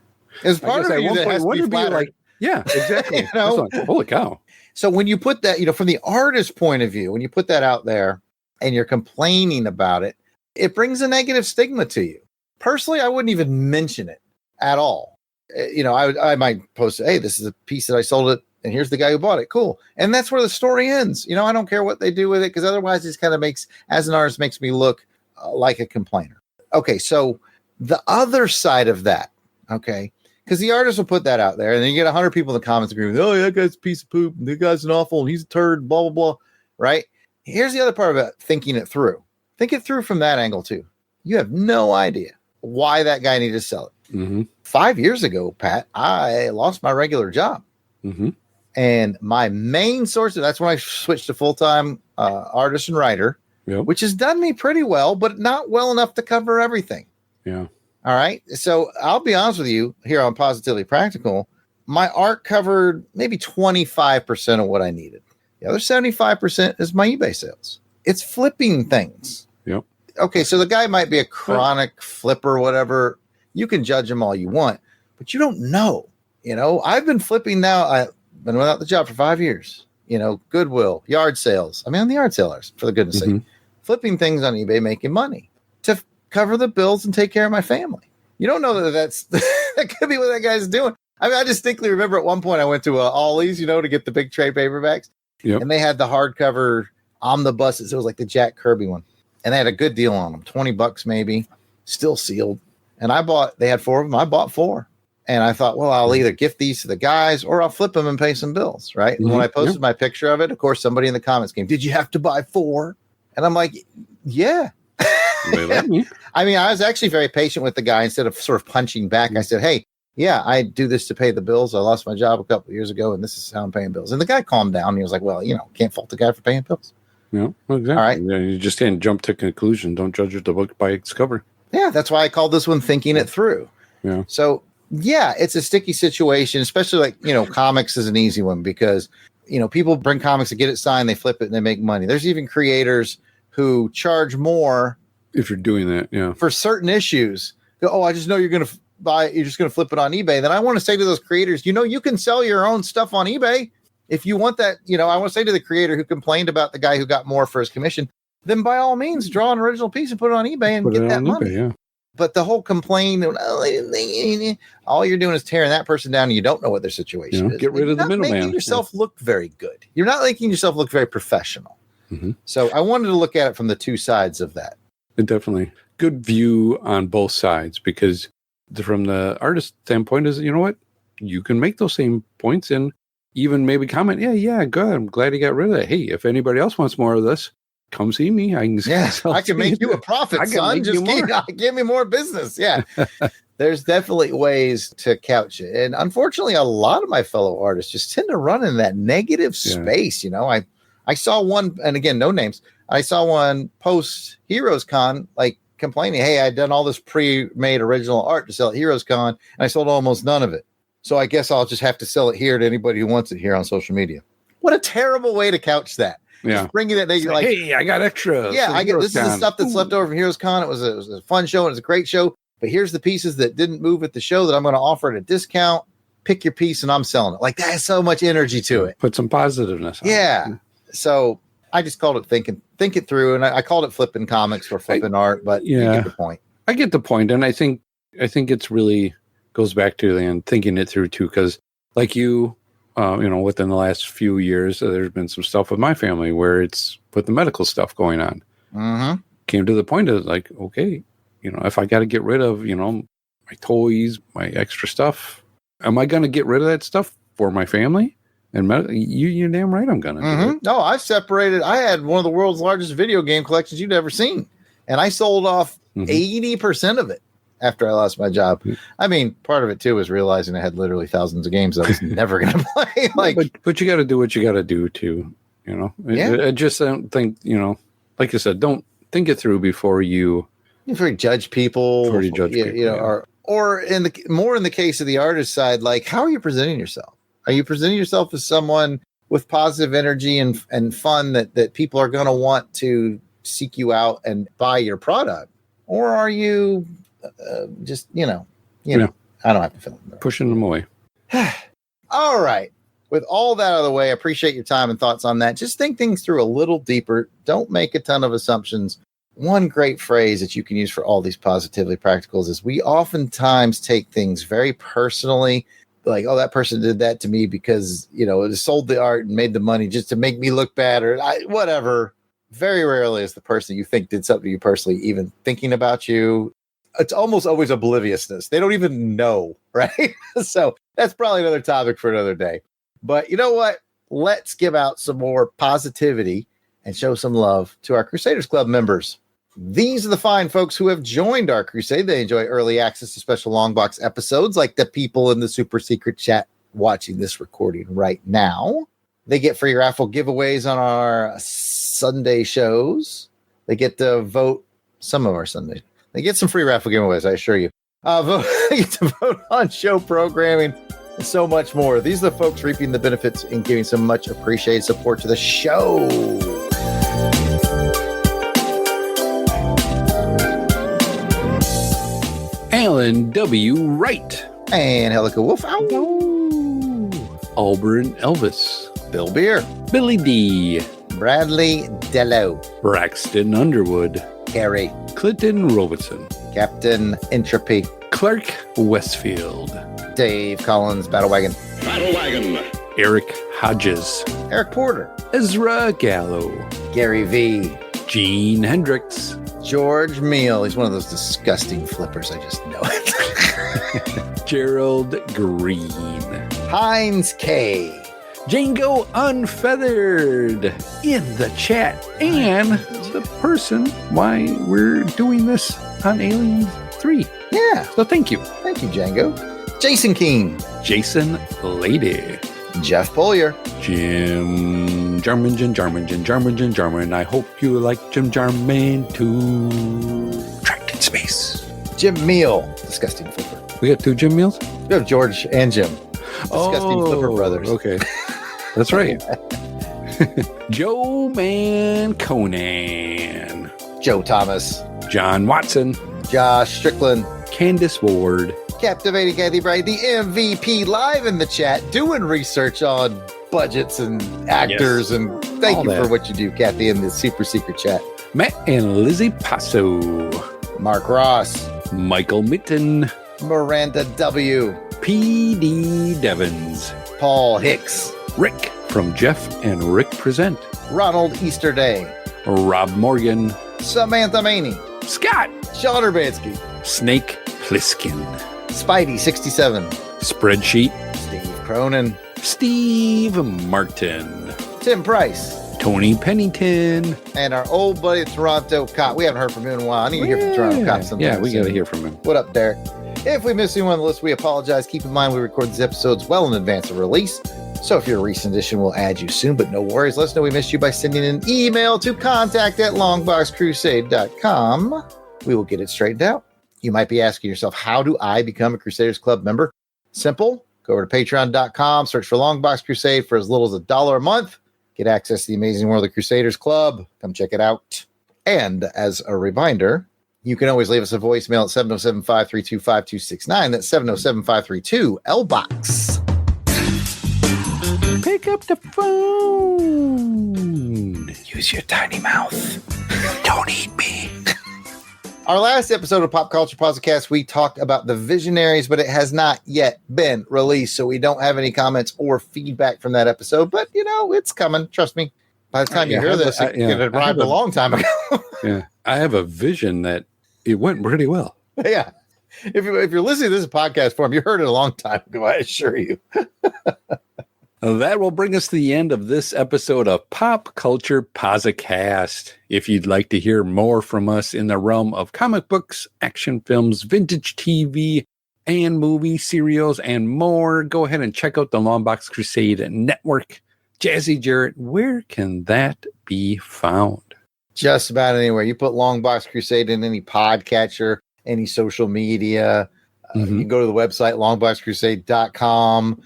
it's part of you that has to be flattered. Like, yeah, exactly. Like, holy cow. So when you put that, from the artist's point of view, when you put that out there and you're complaining about it, it brings a negative stigma to you. Personally, I wouldn't even mention it at all. I might post, hey, this is a piece that I sold it, and here's the guy who bought it. Cool. And that's where the story ends. I don't care what they do with it because otherwise it kind of as an artist, makes me look like a complainer. Okay. So the other side of that, okay, because the artist will put that out there and then you get 100 people in the comments agree with, oh, that guy's a piece of poop. And that guy's an awful and he's a turd, blah, blah, blah. Right. Here's the other part about thinking it through. Think it through from that angle too. You have no idea why that guy needed to sell it. Mm-hmm. 5 years ago, Pat, I lost my regular job. Mm-hmm. And my main source that's when I switched to full-time artist and writer, which has done me pretty well, but not well enough to cover everything. Yeah. All right. So I'll be honest with you here on Positively Practical. My art covered maybe 25% of what I needed. The other 75% is my eBay sales. It's flipping things. Yep. okay, so the guy might be a chronic flipper, whatever. You can judge him all you want, but you don't know. I've been flipping now. I've been without the job for 5 years. Goodwill, yard sales. I'm the yard sellers, for the goodness sake. Flipping things on eBay, making money to cover the bills and take care of my family. You don't know that that could be what that guy's doing. I distinctly remember at one point I went to Ollie's, to get the big trade paperbacks. Yep. And they had the hardcover omnibuses. It was like the Jack Kirby one. And they had a good deal on them, $20 maybe, still sealed. And they had 4 of them. I bought 4. And I thought, well, I'll either gift these to the guys or I'll flip them and pay some bills, right? And when I posted my picture of it, of course, somebody in the comments came, did you have to buy 4? And I'm like, yeah. I was actually very patient with the guy. Instead of sort of punching back, I said, hey, yeah, I do this to pay the bills. I lost my job a couple of years ago, and this is how I'm paying bills. And the guy calmed down. He was like, well, can't fault the guy for paying bills. Yeah, exactly. All right. Yeah, you just can't jump to conclusion. Don't judge the book by its cover. Yeah, that's why I called this one Thinking It Through. Yeah. So, yeah, it's a sticky situation, especially comics is an easy one because, people bring comics to get it signed, they flip it, and they make money. There's even creators who charge more. If you're doing that, yeah. For certain issues. I just know you're going to you're just going to flip it on eBay. Then I want to say to those creators, you can sell your own stuff on eBay. If you want that, I want to say to the creator who complained about the guy who got more for his commission, then by all means, draw an original piece and put it on eBay and get that money. eBay, yeah. But the whole complaint, all you're doing is tearing that person down and you don't know what their situation is. Get rid of the middleman. You're not making yourself look very good. You're not making yourself look very professional. So I wanted to look at it from the two sides of that. Definitely. Good view on both sides because from the artist standpoint is, you can make those same points and even maybe comment, yeah, good. I'm glad he got rid of it. Hey, if anybody else wants more of this, come see me. I can make you a profit, son. Just give me more business. Yeah. There's definitely ways to couch it. And unfortunately, a lot of my fellow artists just tend to run in that negative space. I saw one, and again, no names. I saw one post Heroes Con, complaining, hey, I'd done all this pre-made original art to sell at Heroes Con, and I sold almost none of it. So I guess I'll just have to sell it here to anybody who wants it here on social media. What a terrible way to couch that. Yeah. Just bringing it, you're like, hey, I got extra. Yeah, this is the stuff that's left over from Heroes Con. It was a fun show, and it was a great show. But here's the pieces that didn't move at the show that I'm going to offer at a discount. Pick your piece, and I'm selling it. That has so much energy to it. Put some positiveness on it. So I just called it think it through, and I called it flipping comics or flipping art, but you get the point. I get the point, and I think it's really goes back to the thinking it through too, because within the last few years, there's been some stuff with my family where it's with the medical stuff going on. Mm-hmm. Came to the point of okay, if I got to get rid of my toys, my extra stuff, am I going to get rid of that stuff for my family? And you're damn right I'm going to do it. No, I've separated. I had one of the world's largest video game collections you've ever seen. And I sold off 80% of it after I lost my job. I mean, part of it, too, was realizing I had literally thousands of games I was never going to play. But you got to do what you got to do, too. I just don't think, like I said, don't think it through before you judge people. Or in the case of the artist side, how are you presenting yourself? Are you presenting yourself as someone with positive energy and fun that people are going to want to seek you out and buy your product? Or are you just, I don't have to fill it. Pushing them away. All right. With all that out of the way, I appreciate your time and thoughts on that. Just think things through a little deeper. Don't make a ton of assumptions. One great phrase that you can use for all these positively practicals is we oftentimes take things very personally. That person did that to me because, it sold the art and made the money just to make me look bad or whatever. Very rarely is the person you think did something to you personally even thinking about you. It's almost always obliviousness. They don't even know, right? So that's probably another topic for another day. But you know what? Let's give out some more positivity and show some love to our Crusaders Club members. These are the fine folks who have joined our crusade. They enjoy early access to special Longbox episodes like the people in the super secret chat watching this recording right now. They get free raffle giveaways on our Sunday shows. They get to vote some of our Sundays. They get some free raffle giveaways, I assure you. They get to vote on show programming and so much more. These are the folks reaping the benefits and giving some much appreciated support to the show. Jason W. Wright. And Helica Wolf. Ow. Auburn Elvis. Bill Beer. Billy D. Bradley Dello. Braxton Underwood. Carrie. Clinton Robertson. Captain Entropy. Clark Westfield. Dave Collins. Battlewagon. Eric Hodges. Eric Porter. Ezra Gallo. Gary V. Gene Hendricks. George Meal. He's one of those disgusting flippers. I just know it. Gerald Green. Heinz K. Django Unfeathered in the chat. And the person why we're doing this on Aliens 3. Yeah. So thank you. Thank you, Django. Jason King. Jason Lady. Jeff Polier. Jim Jarman. I hope you like Jim Jarman too. Trapped in space. Jim Meal. Disgusting flipper. We got 2 Jim Meals? We have George and Jim. Disgusting flipper brothers. Okay. That's right. Joe Man Conan. Joe Thomas. John Watson. Josh Strickland. Candace Ward. Captivating Kathy Bright, the MVP, live in the chat, doing research on budgets and actors. And thank All you that. for what you do, Kathy, in the super secret chat. Matt and Lizzie Passo. Mark Ross. Michael Mitten. Miranda W. P.D. Devons. Paul Hicks. Rick from Jeff and Rick Present. Ronald Easterday. Rob Morgan. Samantha Maney. Scott. Sean Urbanski. Snake Plissken. Spidey 67. Spreadsheet. Steve Cronin. Steve Martin. Tim Price. Tony Pennington. And our old buddy Toronto Cop. We haven't heard from him in a while. I need to hear from Toronto Cop sometime. Yeah, we got to soon. hear from him. What up, Derek? If we miss anyone on the list, we apologize. Keep in mind we record these episodes well in advance of release. So if you're a recent edition, we'll add you soon. But no worries. Let us know we missed you by sending an email to contact@longboxcrusade.com. We will get it straightened out. You might be asking yourself, how do I become a Crusaders Club member? Simple. Go over to patreon.com, search for Longbox Crusade for as little as $1 a month. Get access to the amazing world of Crusaders Club. Come check it out. And as a reminder, you can always leave us a voicemail at 707-532-5269. That's 707-532-LBOX. Pick up the phone. Use your tiny mouth. Don't eat me. Our last episode of Pop Culture Posi-Cast, we talked about The Visionaries, but it has not yet been released, so we don't have any comments or feedback from that episode. But, you know, it's coming. Trust me. By the time you hear this, it arrived a long time ago. Yeah, I have a vision that it went pretty well. Yeah. If you're listening to this podcast form, you heard it a long time ago, I assure you. That will bring us to the end of this episode of Pop Culture Posi-Cast. If you'd like to hear more from us in the realm of comic books, action films, vintage TV, and movie serials, and more, go ahead and check out the LONGBOX CRUSADE Network. Jazzy Jarrod, where can that be found? Just about anywhere. You put Longbox Crusade in any podcatcher, any social media. You can go to the website, longboxcrusade.com.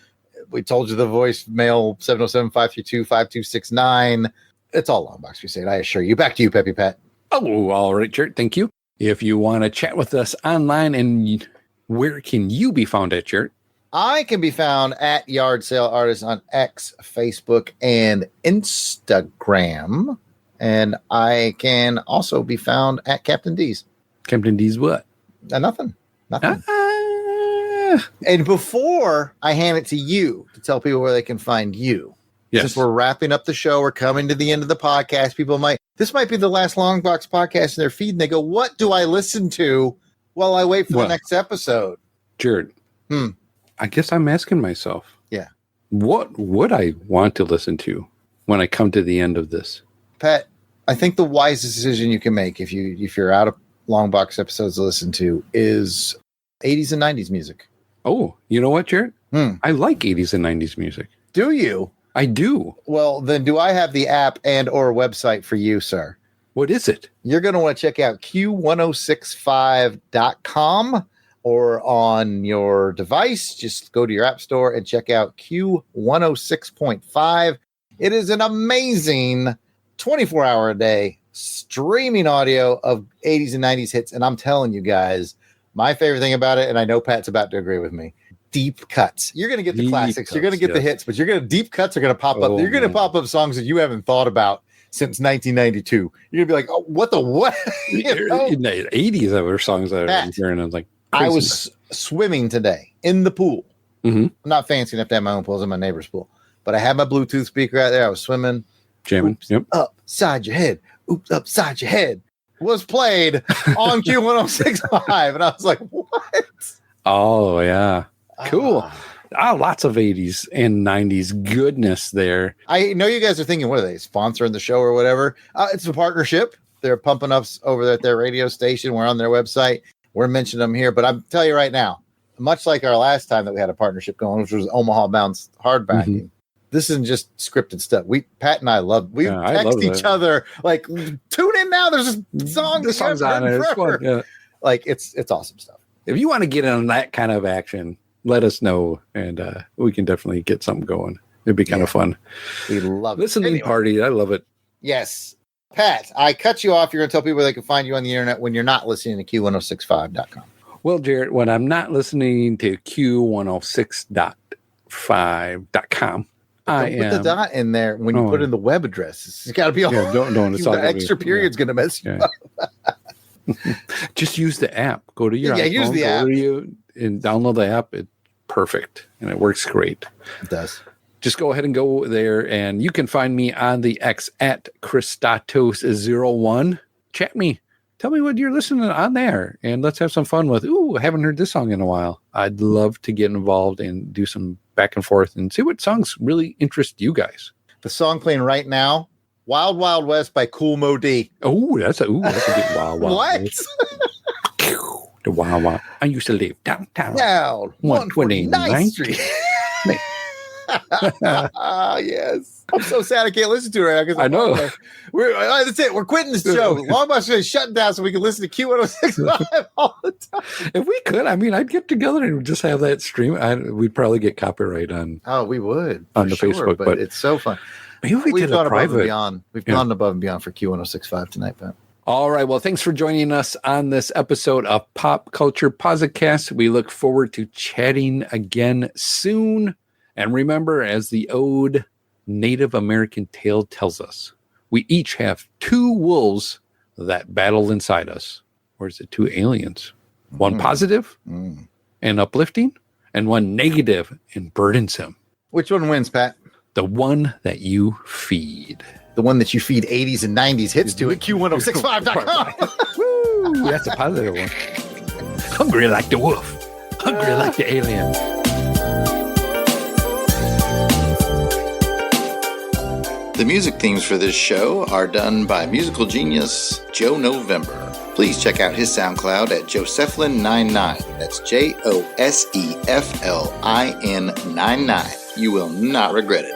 We told you the voicemail, 707-532-5269. It's all Longbox Crusade, I assure you. Back to you, Peppy Pat. Oh, all right, Jarrod. Thank you. If you want to chat with us online, and where can you be found at, Jarrod? I can be found at Yard Sale Artist on X, Facebook, and Instagram. And I can also be found at Captain D's. Captain D's what? Nothing. And before I hand it to you to tell people where they can find you, since we're wrapping up the show, we're coming to the end of the podcast. This might be the last Longbox podcast in their feed, and they go, "What do I listen to while I wait for the next episode?" Jarrod, I guess I'm asking myself, what would I want to listen to when I come to the end of this? Pat, I think the wisest decision you can make if you're out of Longbox episodes to listen to is 80s and 90s music. Oh, you know what, Jarrod? I like 80s and 90s music. Do you? I do. Well, then do I have the app and or website for you, sir? What is it? You're going to want to check out Q1065.com, or on your device, just go to your app store and check out Q106.5. It is an amazing 24-hour a day streaming audio of 80s and 90s hits. And I'm telling you guys, My favorite thing about it, and I know Pat's about to agree with me, deep cuts. You're going to get the classics. You're going to get the hits, but deep cuts are going to pop up. You're going to pop up songs that you haven't thought about since 1992. You're going to be like, oh, what the what? In the 80s, there were songs that I was hearing. I was like, I was swimming today in the pool. Mm-hmm. I'm not fancy enough to have my own pool. I was in my neighbor's pool. But I had my Bluetooth speaker out there. I was swimming. Jamming. Oops, upside your head. Oops, upside your head. Was played on Q1065. And I was like, what? Oh, yeah. Cool. Lots of 80s and 90s goodness there. I know you guys are thinking, what are they, sponsoring the show or whatever? It's a partnership. They're pumping us over there at their radio station. We're on their website. We're mentioning them here. But I'm telling you right now, much like our last time that we had a partnership going, which was Omaha Bounce hardbacking, Mm-hmm. this isn't just scripted stuff. Pat and I text each other like, tune in now. There's this song. The song's on it. It's fun. Yeah. Like it's awesome stuff. If you want to get in that kind of action, let us know, and we can definitely get something going. It'd be kind of fun. We love listening party. I love it. Yes. Pat, I cut you off. You're going to tell people they can find you on the internet when you're not listening to Q1065.com. Well, Jarrod, when I'm not listening to Q106.5.com, I am. Put the dot in there when you put in the web address. It's got to be all. Yeah, don't. It's all the extra period's going to mess you up. Just use the app. Go to your iPhone, use the app. And download the app. It's perfect, and it works great. It does. Just go ahead and go there, and you can find me on the X at Christatos01. Chat me. Tell me what you're listening on there, and let's have some fun with, I haven't heard this song in a while. I'd love to get involved and do some back and forth and see what songs really interest you guys. The song playing right now, Wild Wild West by Kool Moe Dee. That's a good Wild Wild What? West. The Wild Wild. I used to live downtown. Down 129th Street. Yes. I'm so sad I can't listen to it right now. I know. That's it. We're quitting this show. Longbox is shutting down so we can listen to Q1065 all the time. If we could, I'd get together and just have that stream. We'd probably get copyright on. Oh, we would on the Facebook, but it's so fun. Maybe we've gone private. Above and beyond. We've gone above and beyond for Q1065 tonight, Pat. All right. Well, thanks for joining us on this episode of Pop Culture Posi-Cast. We look forward to chatting again soon. And remember, as the old Native American tale tells us, we each have two wolves that battle inside us. Or is it two aliens? One positive and uplifting, and one negative and burdensome. Which one wins, Pat? The one that you feed. The one that you feed 80s and 90s hits to at Q1065.com. Woo! That's a positive one. Hungry like the wolf. Hungry like the alien. The music themes for this show are done by musical genius Joe November. Please check out his SoundCloud at Josephline99. That's Josephline99. You will not regret it.